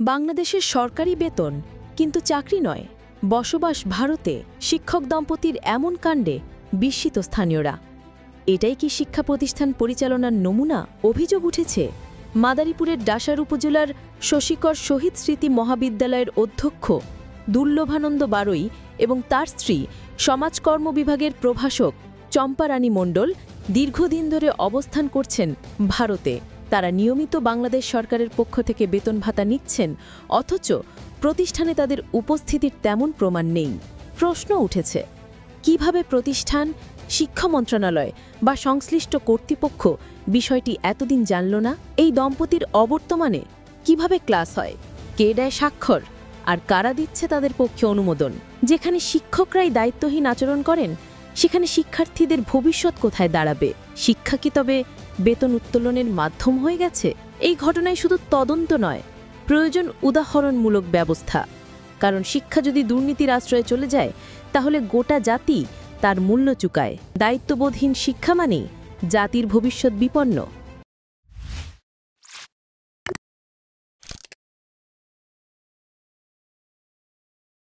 বাংলাদেশের সরকারি বেতন কিন্তু চাকরি নয়, বসবাস ভারতে শিক্ষক দম্পতির এমন কাণ্ডে বিস্মিত স্থানীয়রা। এটাই কি শিক্ষা প্রতিষ্ঠান পরিচালনার নমুনা? অভিযোগ উঠেছে মাদারীপুরের ডাসার উপজেলার শশীকর শহীদ স্মৃতি মহাবিদ্যালয়ের অধ্যক্ষ দুর্লভানন্দ বারৈ এবং তার স্ত্রী সমাজকর্ম বিভাগের প্রভাষক চম্পারানী মণ্ডল দীর্ঘদিন ধরে অবস্থান করছেন ভারতে। তারা নিয়মিত বাংলাদেশ সরকারের পক্ষ থেকে বেতন ভাতা নিচ্ছেন, অথচ প্রতিষ্ঠানে তাদের উপস্থিতির তেমন প্রমাণ নেই। প্রশ্ন উঠেছে, কিভাবে প্রতিষ্ঠান, শিক্ষা মন্ত্রণালয় বা সংশ্লিষ্ট কর্তৃপক্ষ বিষয়টি এতদিন জানল না? এই দম্পতির অবর্তমানে কিভাবে ক্লাস হয়, কে দেয় স্বাক্ষর, আর কারা দিচ্ছে তাদের পক্ষে অনুমোদন? যেখানে শিক্ষকরাই দায়িত্বহীন আচরণ করেন, সেখানে শিক্ষার্থীদের ভবিষ্যৎ কোথায় দাঁড়াবে? শিক্ষা কি তবে বেতন উত্তোলনের মাধ্যম হয়ে গেছে? এই ঘটনায় শুধু তদন্ত নয়, প্রয়োজন উদাহরণমূলক ব্যবস্থা। কারণ শিক্ষা যদি দুর্নীতির আশ্রয়ে চলে যায়, তাহলে গোটা জাতি তার মূল্য চুকায়। দায়িত্ববোধহীন শিক্ষা মানেই জাতির ভবিষ্যৎ বিপন্ন।